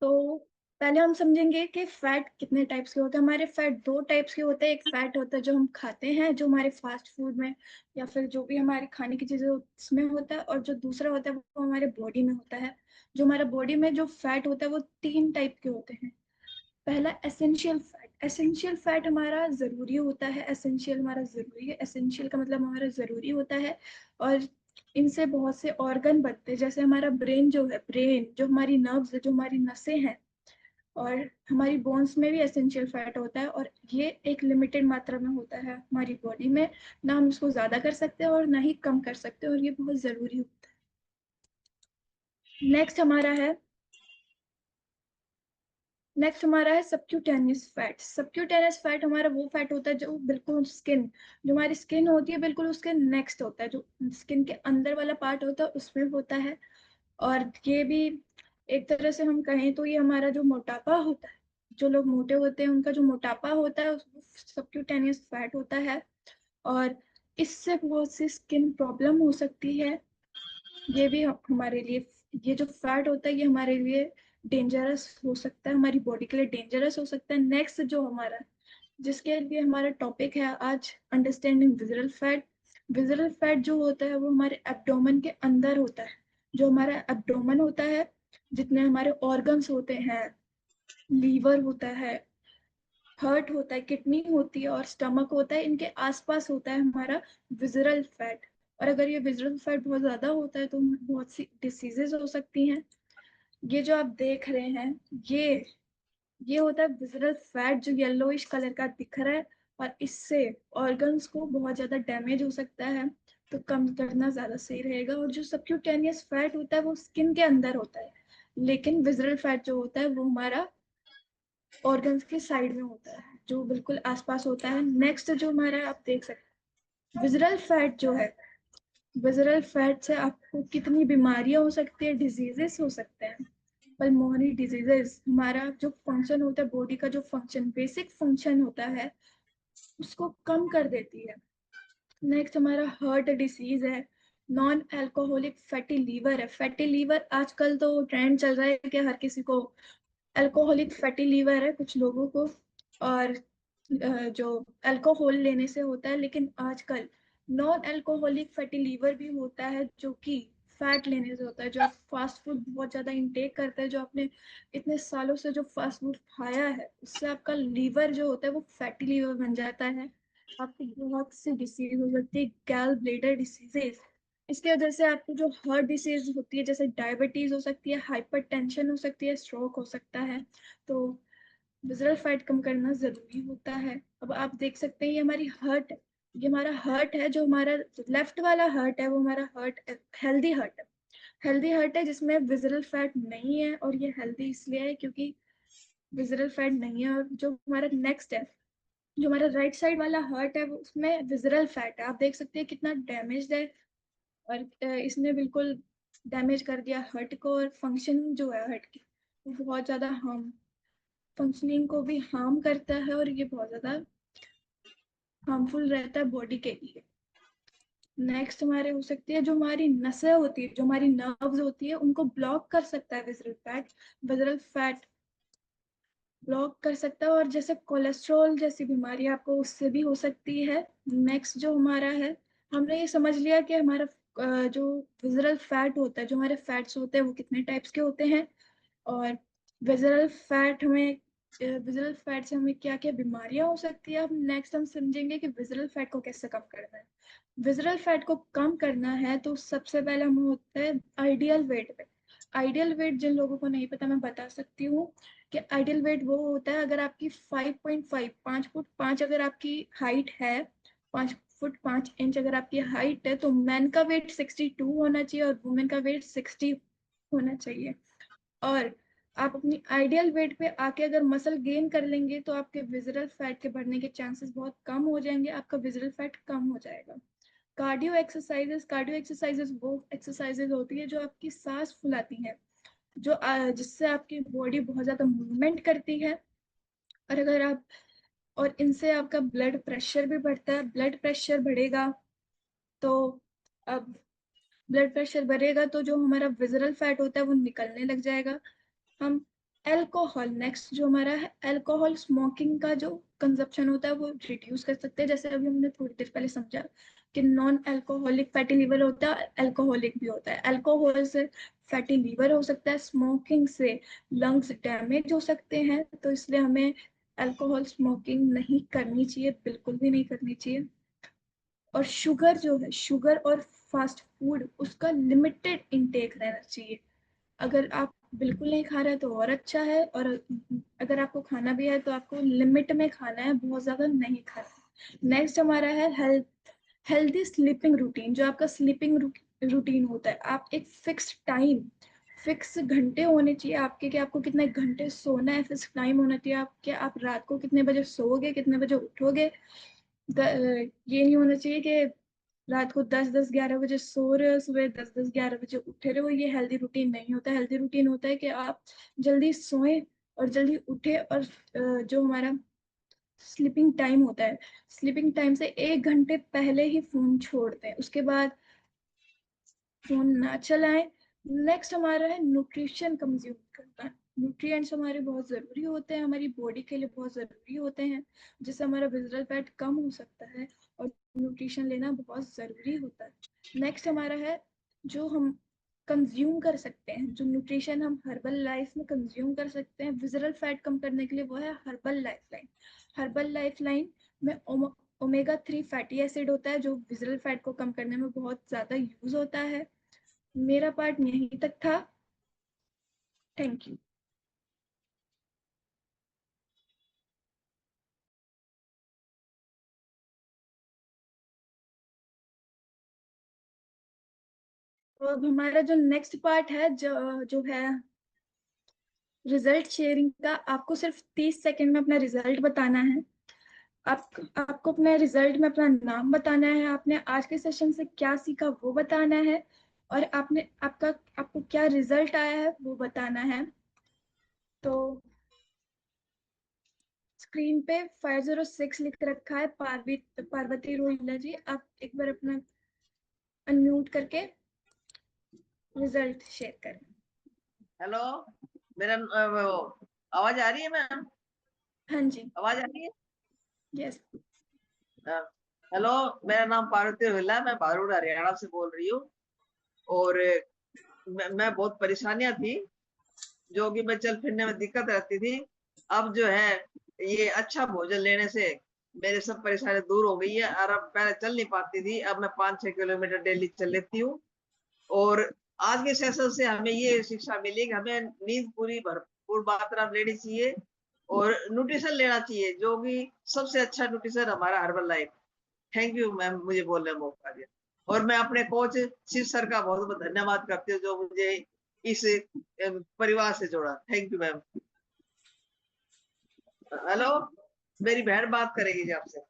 तो पहले हम समझेंगे कि फैट कितने टाइप्स के होते हैं। हमारे फैट दो टाइप्स के होते हैं। एक फैट होता है जो हम खाते हैं, जो हमारे फास्ट फूड में या फिर जो भी हमारे खाने की चीजें उसमें होता है, और जो दूसरा होता है वो हमारे बॉडी में होता है। जो हमारे बॉडी में जो फैट होता है वो तीन टाइप के होते हैं। पहला एसेंशियल फैट। एसेंशियल फैट हमारा जरूरी होता है। एसेंशियल हमारा जरूरी है, एसेंशियल का मतलब हमारा जरूरी होता है। और इनसे बहुत से ऑर्गन बनते हैं, जैसे हमारा ब्रेन जो है, ब्रेन जो हमारी नर्व्स है, जो हमारी नसें हैं, और हमारी बोन्स में भी एसेंशियल फैट होता है। और ये एक लिमिटेड मात्रा में होता है हमारी बॉडी में। ना हम इसको ज्यादा कर सकते हैं और ना ही कम कर सकते हैं, और ये बहुत जरूरी होता है। नेक्स्ट हमारा है सबक्यूटेनियस फैट। सबक्यूटेनियस फैट हमारा वो फैट होता है जो बिल्कुल स्किन, जो हमारी स्किन होती है बिल्कुल उसके नेक्स्ट होता है, जो स्किन के अंदर वाला पार्ट होता है उसमें होता है। और ये भी एक तरह से हम कहें तो ये हमारा जो मोटापा होता है, जो लोग मोटे होते हैं उनका जो मोटापा होता है सबक्यूटेनियस फैट होता है। और इससे बहुत सी स्किन प्रॉब्लम हो सकती है। ये भी हमारे लिए, ये जो फैट होता है ये हमारे लिए डेंजरस हो सकता है, हमारी बॉडी के लिए डेंजरस हो सकता है। नेक्स्ट जो हमारा, जिसके लिए हमारा टॉपिक है आज, understanding visceral fat. Visceral fat जो होता है वो हमारे एब्डोमेन के अंदर होता है। जो हमारा एब्डोमेन होता है, जितने हमारे ऑर्गन्स होते हैं, लीवर होता है, हार्ट होता है, किडनी होती है और स्टमक होता है, इनके आसपास होता है हमारा विजरल फैट। और अगर ये विजरल फैट बहुत ज्यादा होता है तो बहुत सी डिसीजेज हो सकती हैं। ये जो आप देख रहे हैं, ये ये होता है विजरल फैट, जो येलोइश कलर का दिख रहा है। और इससे ऑर्गन्स को बहुत ज्यादा डैमेज हो सकता है, तो कम करना ज्यादा सही रहेगा। और जो सबक्यूटेनियस फैट होता है वो स्किन के अंदर होता है, लेकिन विजरल फैट जो होता है वो हमारा ऑर्गन्स के साइड में होता है, जो बिल्कुल आसपास होता है। नेक्स्ट जो हमारा, आप देख सकते हैं विजरल फैट जो है, विजरल फैट से आपको कितनी बीमारियां हो सकती है, डिजीजेस हो सकते हैं। पल्मोनरी डिजीजेस, हमारा जो फंक्शन होता है, बॉडी का जो फंक्शन, बेसिक फंक्शन होता है, उसको कम कर देती है। नेक्स्ट हमारा हार्ट डिसीज है। नॉन अल्कोहलिक फैटी लीवर है। फैटी लीवर आजकल तो ट्रेंड चल रहा है कि हर किसी को अल्कोहलिक फैटी लीवर है, कुछ लोगों को। और जो अल्कोहल लेने से होता है, लेकिन आजकल नॉन अल्कोहलिक फैटी लीवर भी होता है, जो कि फैट लेने से होता है। जो आप फास्ट फूड बहुत ज्यादा इंटेक करते हैं, जो आपने इतने सालों से जो फास्ट फूड खाया है, उससे आपका लीवर जो होता है वो फैटी लीवर बन जाता है। आपको बहुत सी डिसीज हो सकती है, गैल ब्लेडर डिसीजेस। इसकी वजह से आपको जो हार्ट डिसीज होती है, जैसे डायबिटीज हो सकती है, हाइपरटेंशन हो सकती है, स्ट्रोक हो सकता है। तो विजरल फैट कम करना जरूरी होता है। अब आप देख सकते हैं ये हमारी हार्ट, ये हमारा हार्ट है, जो हमारा लेफ्ट वाला हार्ट है वो हमारा हार्ट हेल्दी हार्ट है। हेल्दी हार्ट है जिसमें विजरल फैट नहीं है, और ये हेल्दी इसलिए है क्योंकि विजरल फैट नहीं है। और जो हमारा नेक्स्ट है, जो हमारा राइट साइड वाला हार्ट है, उसमें विजरल फैट है। आप देख सकते हैं कितना डैमेज है। और इसने बिल्कुल डैमेज कर दिया हार्ट को, और फंक्शन जो है हार्ट की वो बहुत ज्यादा हार्म, फंक्शनिंग को भी हार्म करता है, और ये बहुत ज्यादा हार्मफुल रहता है बॉडी के लिए। नेक्स्ट हमारे हो सकती है जो हमारी नसें होती है, जो हमारी नर्व्स होती है, उनको ब्लॉक कर सकता है visceral fat. Visceral fat block कर सकता है, और जैसे कोलेस्ट्रॉल जैसी बीमारी आपको उससे भी हो सकती है। नेक्स्ट जो हमारा है, हमने ये समझ लिया कि हमारा जो विजरल फैट होता है, जो हमारे फैट्स होते हैं वो कितने टाइप्स के होते हैं। और विजरल फैट हमें विजरल फैट से हमें क्या क्या बीमारियां हो सकती है। अब नेक्स्ट हम समझेंगे कि विजरल फैट को कैसे कम करना है। विजरल फैट को कम करना है तो सबसे पहले हम होता है आइडियल वेट पे। आइडियल वेट जिन लोगों को नहीं पता मैं बता सकती हूँ कि आइडियल वेट वो होता है, अगर आपकी 5.5, 5 फुट 5 अगर आपकी हाइट है, 5 फुट 5 इंच अगर आपकी हाइट है, तो मैन का वेट 62 होना चाहिए और वुमेन का वेट 60 होना चाहिए। और आप अपनी आइडियल वेट पे आके अगर मसल गेन कर लेंगे तो आपके विजरल फैट के बढ़ने के चांसेस बहुत कम हो जाएंगे, आपका विजरल फैट कम हो जाएगा। कार्डियो एक्सरसाइजेस वो एक्सरसाइजेस होती है जो आपकी सांस फुलाती हैं, जो जिससे आपकी बॉडी बहुत ज्यादा मूवमेंट करती है। और अगर आप, और इनसे आपका ब्लड प्रेशर भी बढ़ता है। ब्लड प्रेशर बढ़ेगा तो, अब ब्लड प्रेशर बढ़ेगा तो जो हमारा विजरल फैट होता है वो निकलने लग जाएगा। हम अल्कोहल, नेक्स्ट जो हमारा है अल्कोहल, स्मोकिंग का जो कंजप्शन होता है वो रिड्यूस कर सकते हैं। जैसे अभी हमने थोड़ी देर पहले समझा कि नॉन अल्कोहलिक फैटी लिवर होता है, अल्कोहलिक भी होता है। अल्कोहल से फैटी लिवर हो सकता है, स्मोकिंग से लंग्स डैमेज हो सकते हैं, तो इसलिए हमें अल्कोहल स्मोकिंग नहीं करनी चाहिए, बिल्कुल भी नहीं करनी चाहिए। और शुगर जो है, शुगर और फास्ट फूड, उसका लिमिटेड इंटेक रहना चाहिए। अगर आप बिल्कुल नहीं खा रहे हैं तो और अच्छा है, और अगर आपको खाना भी है तो आपको लिमिट में खाना है, बहुत ज्यादा नहीं खाना है। नेक्स्ट हमारा है हेल्दी स्लीपिंग रूटीन। जो आपका स्लीपिंग रूटीन होता है, आप एक फिक्स टाइम, फिक्स घंटे होने चाहिए आपके कि आपको कितने घंटे सोना है, फिक्स टाइम होना चाहिए आपके, आप रात को कितने बजे सोओगे, कितने बजे उठोगे। ये नहीं होना चाहिए कि रात को 10-10-11 बजे सो रहे हो, सुबह 10-10-11 बजे उठे रहे हो। ये हेल्दी रूटीन नहीं होता। हेल्दी रूटीन होता है कि आप जल्दी सोएं और जल्दी उठे, और जो हमारा स्लीपिंग टाइम होता है, स्लीपिंग टाइम से 1 घंटे पहले ही फोन छोड़ दें, उसके बाद फोन ना चलाएं। नेक्स्ट हमारा है न्यूट्रिशन कंज्यूम करना। न्यूट्रिएंट्स हमारे बहुत ज़रूरी होते हैं, हमारी बॉडी के लिए बहुत ज़रूरी होते हैं, जिससे हमारा विजरल फैट कम हो सकता है, और न्यूट्रिशन लेना बहुत ज़रूरी होता है। नेक्स्ट हमारा है जो हम कंज्यूम कर सकते हैं, जो न्यूट्रिशन हम हर्बल लाइफ में कंज्यूम कर सकते हैं विजरल फैट कम करने के लिए, वो है herbal life line. Herbal life line में ओमेगा 3 फैटी एसिड होता है, जो विजरल फैट को कम करने में बहुत ज़्यादा यूज होता है। मेरा पार्ट यहीं तक था। Thank you. तो अब हमारा जो नेक्स्ट पार्ट है, जो है रिजल्ट शेयरिंग का। आपको सिर्फ 30 सेकंड में अपना रिजल्ट बताना है। आपको अपने रिजल्ट में अपना नाम बताना है, आपने आज के सेशन से क्या सीखा वो बताना है, और आपको क्या रिजल्ट आया है वो बताना है। तो स्क्रीन पे 506 लिख रखा है, पार्वती रोहिला जी, आप एक बार अपना अनम्यूट करके रिजल्ट शेयर करें। हेलो, मेरा आवाज आ रही है मैम? हाँ जी। आवाज आ रही है? यस। हेलो, मेरा नाम पार्वती रोहिला है, मैं भारूड हरियाणा से बोल रही हूँ। और मैं बहुत परेशानियां थी, जो कि मैं चल फिरने में दिक्कत रहती थी। अब जो है ये अच्छा भोजन लेने से मेरे सब परेशानी दूर हो गई है। और अब पहले चल नहीं पाती थी, अब मैं 5-6 किलोमीटर डेली चल लेती हूँ। और आज के सेशन से हमें ये शिक्षा मिली कि हमें नींद पूरी भरपूर मात्रा में लेनी चाहिए, और न्यूट्रिशन लेना चाहिए, जो कि सबसे अच्छा न्यूट्रिशन हमारा herbal life. Thank you ma'am, मुझे बोलने का मौका दिया। और मैं अपने कोच शिव सर का बहुत बहुत धन्यवाद करती हूँ, जो मुझे इस परिवार से जोड़ा। Thank you ma'am. हेलो, मेरी बहन बात करेगी जी आपसे।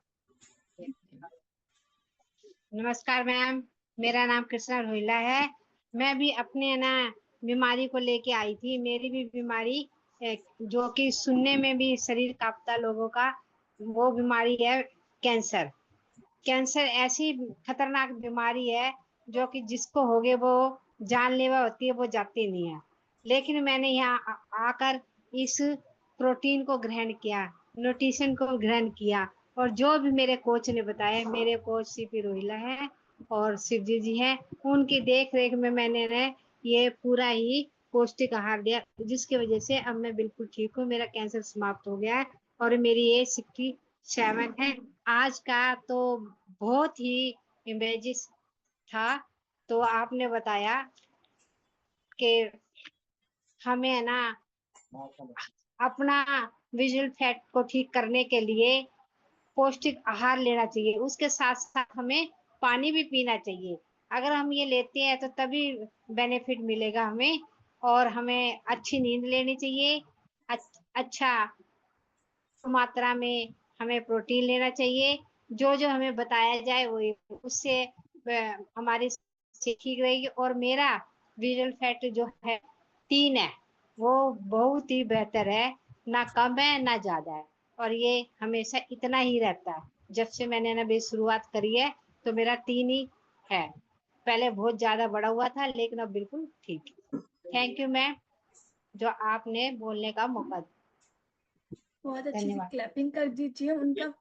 नमस्कार मैम, मेरा नाम कृष्णा रोहिला है। मैं भी अपने ना बीमारी को लेके आई थी। मेरी भी बीमारी जो कि सुनने में भी शरीर कांपता लोगों का, वो बीमारी है कैंसर। कैंसर ऐसी खतरनाक बीमारी है जो कि जिसको हो गए वो जानलेवा होती है, वो जाती नहीं है। लेकिन मैंने यहाँ आकर इस प्रोटीन को ग्रहण किया, न्यूट्रिशन को ग्रहण किया, और जो भी मेरे कोच ने बताया, मेरे कोच सीपी रोहिला है और शिवजी जी हैं, उनकी देख रेख में मैंने ने ये पूरा ही पौष्टिक आहार लिया, जिसकी वजह से अब मैं बिल्कुल ठीक हूँ। मेरा कैंसर समाप्त हो गया है और मेरी एज 67 है। आज का तो बहुत ही इमेजिस था। तो आपने बताया कि हमें है ना अपना विजुअल फैट को ठीक करने के लिए पौष्टिक आहार लेना चाहिए, उसके साथ साथ हमें पानी भी पीना चाहिए। अगर हम ये लेते हैं तो तभी बेनिफिट मिलेगा हमें। और हमें अच्छी नींद लेनी चाहिए, अच्छा मात्रा में हमें प्रोटीन लेना चाहिए। जो जो हमें बताया जाए वो उससे हमारी सेहत ठीक रहेगी। और मेरा विजुअल फैट जो है 3 है, वो बहुत ही बेहतर है, ना कम है ना ज्यादा है, और ये हमेशा इतना ही रहता है। जब से मैंने ना भी शुरुआत करी है तो मेरा 3 ही है। पहले बहुत ज्यादा बड़ा हुआ था, लेकिन अब बिल्कुल ठीक है। Thank you ma'am. जो आपने बोलने का मौका दिया। बहुत अच्छी से धन्यवाद। क्लैपिंग कर दीजिए। उनका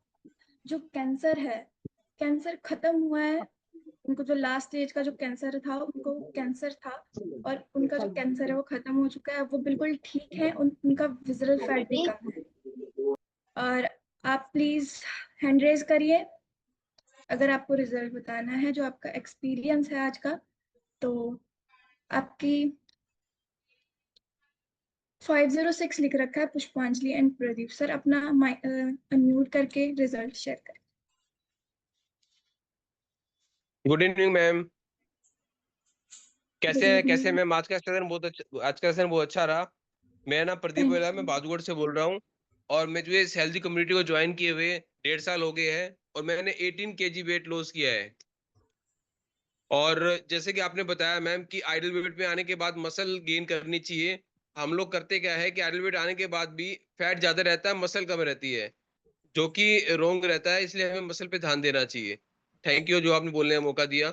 जो कैंसर है, कैंसर खत्म हुआ है। उनको जो लास्ट स्टेज का जो कैंसर था, उनको कैंसर था और उनका जो कैंसर है वो खत्म हो चुका है। वो बिल्कुल ठीक है। उनका विजरल फैट भी कम है। और आप प्लीज हैंड रेज करिए अगर आपको रिजल्ट बताना है, जो आपका एक्सपीरियंस है आज का। तो आपकी 506 लिख रखा है पुष्पांजलि एंड प्रदीप सर। अपना अनम्यूट करके रिजल्ट शेयर करें। Good evening ma'am. गुड कैसे हैं इवनिंग। मैम? आज का सेशन बहुत अच्छा, आज का सेशन बहुत अच्छा रहा। मेरा नाम प्रदीप थैंक गोयल है, मैं यू। बाजूगढ़ से बोल रहा हूँ। और मैं जो इस हेल्दी कम्युनिटी को ज्वाइन किए हुए 1.5 साल हो गए हैं और मैंने 18 kg वेट लॉस किया है। और जैसे कि आपने बताया मैम कि आइडल वेट में आने के बाद मसल गेन करनी चाहिए। हम लोग करते क्या है कि आइडल वेट आने के बाद भी फैट ज्यादा रहता है, मसल कम रहती है, जो कि रोंग रहता है। इसलिए हमें मसल पे ध्यान देना चाहिए। थैंक यू जो आपने बोलने का मौका दिया।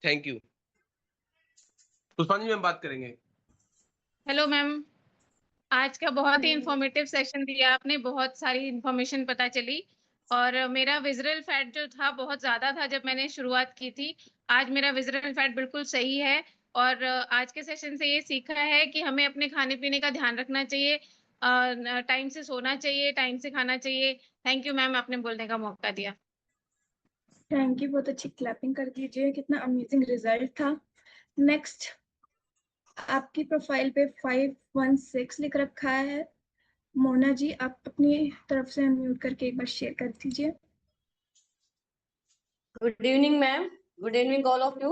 Thank you. पुष्पांजलि मैम बात करेंगे। हेलो मैम, आज का बहुत ही इंफॉर्मेटिव सेशन दिया आपने, बहुत सारी इंफॉर्मेशन पता चली। और मेरा विजरल फैट जो था बहुत ज्यादा था जब मैंने शुरुआत की थी। आज मेरा विजरल फैट बिल्कुल सही है। और आज के सेशन से ये सीखा है कि हमें अपने खाने पीने का ध्यान रखना चाहिए, टाइम से सोना चाहिए, टाइम से खाना चाहिए। थैंक यू मैम, आपने बोलने का मौका दिया। Thank you. बहुत अच्छी क्लैपिंग कर दीजिए। कितना अमेजिंग रिजल्ट था। नेक्स्ट, आपकी प्रोफाइल पे 516 लिख रखा है। मोना जी, आप अपनी तरफ से अनम्यूट करके एक बार शेयर कर दीजिए। Good evening ma'am, good evening all of you.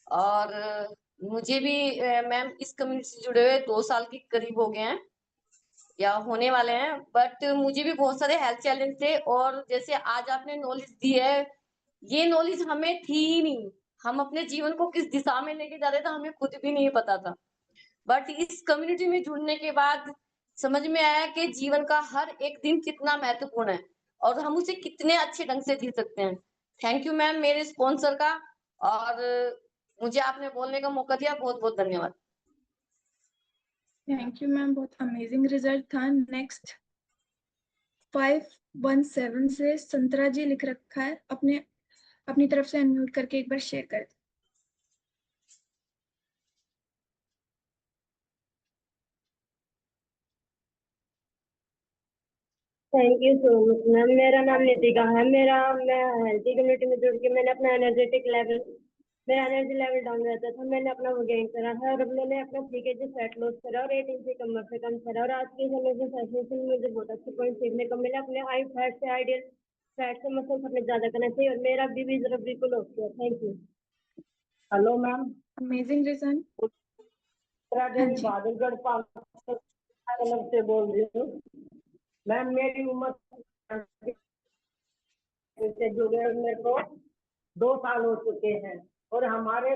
और मुझे भी मैम इस कम्युनिटी से जुड़े हुए 2 साल के करीब हो गए हैं या होने वाले हैं। बट मुझे भी बहुत सारे हेल्थ चैलेंज थे और जैसे आज आपने नॉलेज दी है, ये नॉलेज हमें थी ही नहीं। हम अपने जीवन को किस दिशा में लेके जा रहे थे हमें खुद भी नहीं पता था। बट इस कम्युनिटी में जुड़ने के बाद समझ में आया कि जीवन का हर एक दिन कितना महत्वपूर्ण है और हम उसे कितने अच्छे ढंग से जी सकते हैं। थैंक यू मैम मेरे स्पॉन्सर का, और मुझे आपने बोलने का मौका दिया, बहुत बहुत धन्यवाद। थैंक यू मैम, बहुत अमेजिंग रिजल्ट था। नेक्स्ट 517 से संतरा जी लिख रखा है। अपनी तरफ से अनम्यूट करके एक बार शेयर कर दें। Thank you so much ma'am. मेरा नाम नितिका है। मैं हेल्थी कम्युनिटी में जुड़ के मैंने अपना मेरा एनर्जी लेवल डाउन रहता था। मैंने अपना वो गेन करा है और अब मैंने अपना 3 kg फैट लॉस करा और 8 इंच कमर से कम करा। और आज के समय में सेशन से मुझे बहुत अच्छे पॉइंट सीखने को मिला। अपने हाई फैट से आइडियल फैट से मसल अपने ज्यादा करना चाहिए और मेरा बीबी जरा बिल्कुल ओके है। Thank you. Hello ma'am, amazing result. हाँ जी। बहादुरगढ़ से बोल रही हूँ मैम। मेरी उम्र से जुड़े मेरे को 2 साल हो चुके हैं और हमारे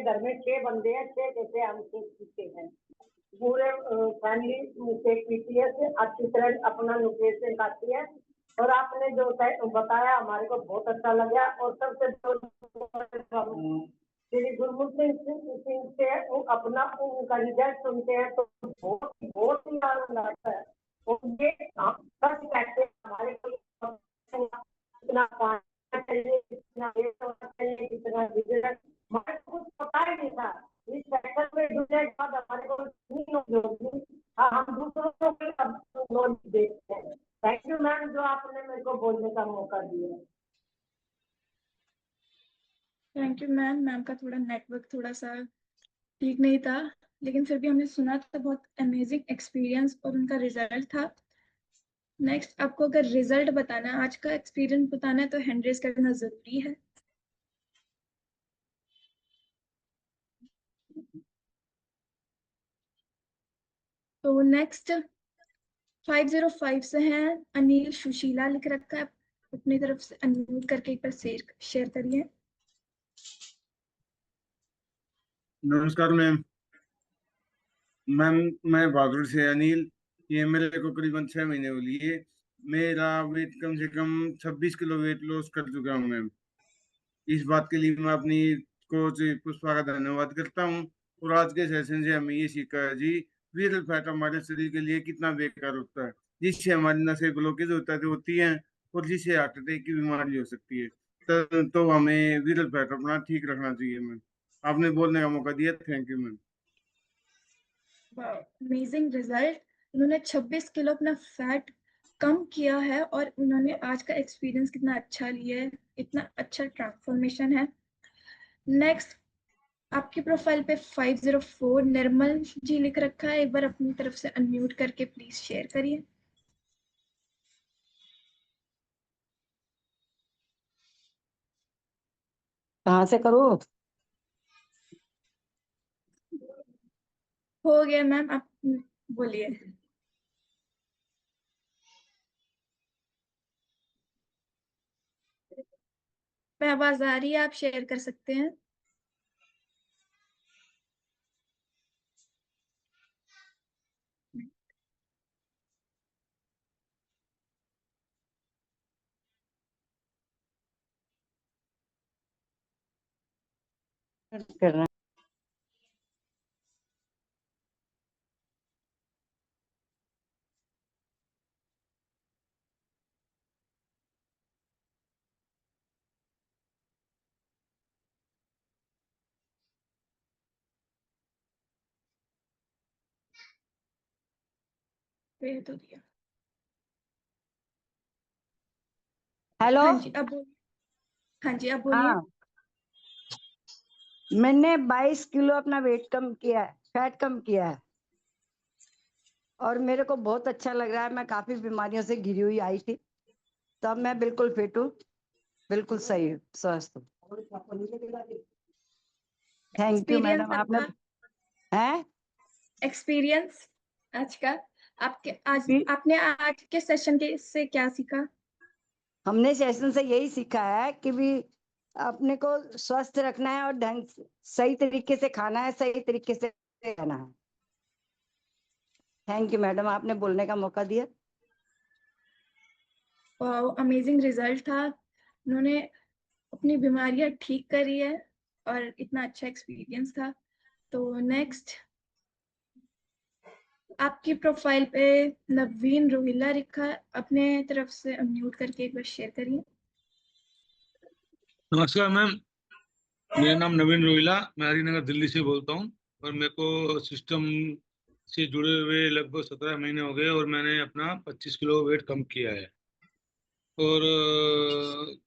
घर में 6 बंदे हैं। 6 जैसे हम पीते हैं, पूरे फैमिली शेक पीती है, अच्छी तरह अपना न्यूट्रिशन खाती है। और आपने जो बताया हमारे को बहुत अच्छा लगा। और सबसे श्री गुरमुख सिंह से अपना उनका रिजल्ट सुनते हैं तो बहुत बहुत ही आनंद आता है। और ये सच कहते हैं हमारे को इतना पाना चाहिए, इतना होना चाहिए, इतना रिजल्ट हमारे को कुछ पता ही नहीं था। इस सेक्टर में जुड़ने के बाद हमारे को होगी। हम दूसरों को भी नॉलेज देते हैं। थैंक यू मैम जो आपने मेरे को बोलने का मौका दिया। Thank you ma'am. मैम का थोड़ा नेटवर्क थोड़ा सा ठीक नहीं था, लेकिन फिर भी हमने सुना था। बहुत अमेजिंग एक्सपीरियंस और उनका रिजल्ट था। नेक्स्ट, आपको अगर रिजल्ट बताना है, आज का एक्सपीरियंस बताना है, तो हैंड रेज करना जरूरी है। तो नेक्स्ट 505 से हैं अनिल सुशीला लिख रखा है। अपनी तरफ से अनम्यूट करके एक बार शेयर करिए। नमस्कार मैम। मैं बहादुर से अनिल। ये मेरे को करीबन 6 महीने हो लिए। मेरा वेट कम से कम 26 किलो वेट लॉस कर चुका हूँ मैम। इस बात के लिए मैं अपनी कोच पुष्पा का धन्यवाद करता हूँ। और आज के सेशन से हमें ये सीखा है जी, विरल फैट हमारे शरीर के लिए कितना बेकार होता है, जिससे हमारी नसें ब्लॉकेज होती हैं और जिससे हार्ट अटैक की बीमारी हो सकती है। तो हमें विरल फैट अपना ठीक रखना चाहिए मैम। आपने बोलने का मौका दिया, thank you ma'am. Amazing result. उन्होंने 26 किलो अपना फैट कम किया है और उन्होंने आज का एक्सपीरियंस कितना अच्छा लिया है, इतना अच्छा ट्रांसफॉर्मेशन है। नेक्स्ट, आपकी प्रोफाइल पे 504 निर्मल जी लिख रखा है। एक बार अपनी तरफ से अनम्यूट करके प्लीज शेयर करिए। कहाँ से करूँ? हो गया मैम, आप बोलिए। मैं आवाज आ रही है, आप शेयर कर सकते हैं। कर रहे हैं। भेज तो दिया। हेलो। हाँ जी, अब बोलिए। हाँ जी, अब बोलिए। हाँ, मैंने 22 किलो अपना वेट कम किया है, फैट कम किया है और मेरे को बहुत अच्छा लग रहा है। मैं काफी बीमारियों से घिरी हुई आई थी, तो अब मैं बिल्कुल फिट हूँ, बिल्कुल सही हूँ, स्वस्थ हूँ। Thank you madam. आपने हैं एक्सपीरियंस आज का, आपने आज के सेशन के से क्या सीखा? हमने सेशन से यही सीखा है कि भी अपने को स्वस्थ रखना है और सही तरीके से खाना है, सही तरीके से रहना है। थैंक यू मैडम, आपने बोलने का मौका दिया। अमेजिंग रिजल्ट था। उन्होंने अपनी बीमारियां ठीक करी है और इतना अच्छा एक्सपीरियंस था। तो नेक्स्ट, आपकी प्रोफाइल पे नवीन रोहिला लिखा है। अपने तरफ से अनम्यूट करके एक बार शेयर करिए। नमस्कार मैम, मेरा नाम नवीन रोहिला, मैं हरिनगर दिल्ली से बोलता हूँ। और मेरे को सिस्टम से जुड़े हुए लगभग 17 महीने हो गए और मैंने अपना 25 किलो वेट कम किया है। और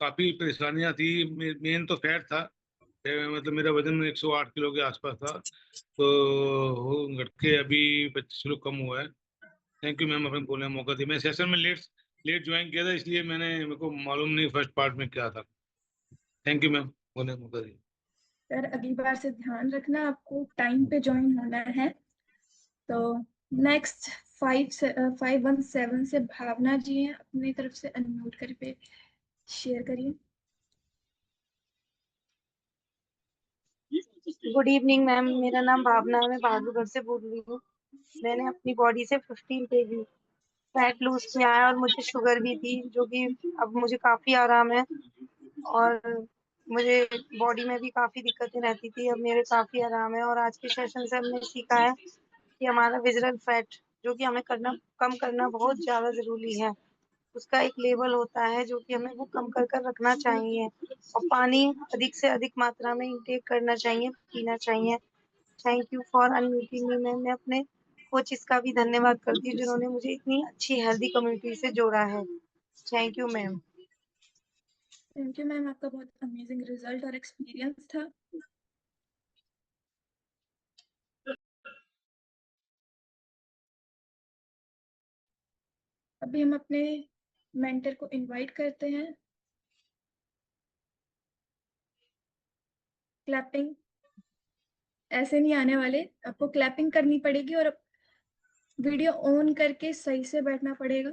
काफ़ी परेशानियाँ थी। मेन तो फैट था। मतलब मेरा वजन 108 किलो के आसपास था, तो वो घट के अभी 25 किलो कम हुआ है। थैंक यू मैम, अपने बोलने का मौका दिया। मैं सेशन में लेट लेट ज्वाइन किया था, इसलिए मेरे को मालूम नहीं फर्स्ट पार्ट में क्या था। थैंक यू मैम, बोलने का मौका दिया। सर, अगली बार से ध्यान रखना, आपको टाइम पे ज्वाइन होना है। तो नेक्स्ट 517 से भावना जी हैं। अपनी तरफ से अनम्यूट करके शेयर करिए। गुड इवनिंग मैम, मेरा नाम भावना है, मैं बहादुरगढ़ से बोल रही हूँ। मैंने अपनी बॉडी से 15 kg फैट लूज किया है और मुझे शुगर भी थी, जो कि अब मुझे काफी आराम है। और मुझे बॉडी में भी काफी दिक्कतें रहती थी, अब मेरे काफी आराम है। और आज के सेशन से हमने सीखा है कि हमारा विजरल फैट जो कि हमें कम करना बहुत ज्यादा जरूरी है। उसका एक लेवल होता है जो कि हमें वो कम कर कर रखना चाहिए। और पानी अधिक से अधिक मात्रा में इंटेक करना चाहिए, पीना चाहिए। Thank you for unmuting me ma'am. मैं अपने कोचिस का भी धन्यवाद करती हूँ जिन्होंने मुझे इतनी अच्छी हेल्दी कम्युनिटी से जोड़ा है। Thank you ma'am. Thank you ma'am, आपका बहुत अमेजिंग रिजल्ट और एक्सपीरियंस था। अभी हम अपने मेंटर को इनवाइट करते हैं। क्लैपिंग ऐसे नहीं आने वाले, आपको क्लैपिंग करनी पड़ेगी और वीडियो ऑन करके सही से बैठना पड़ेगा।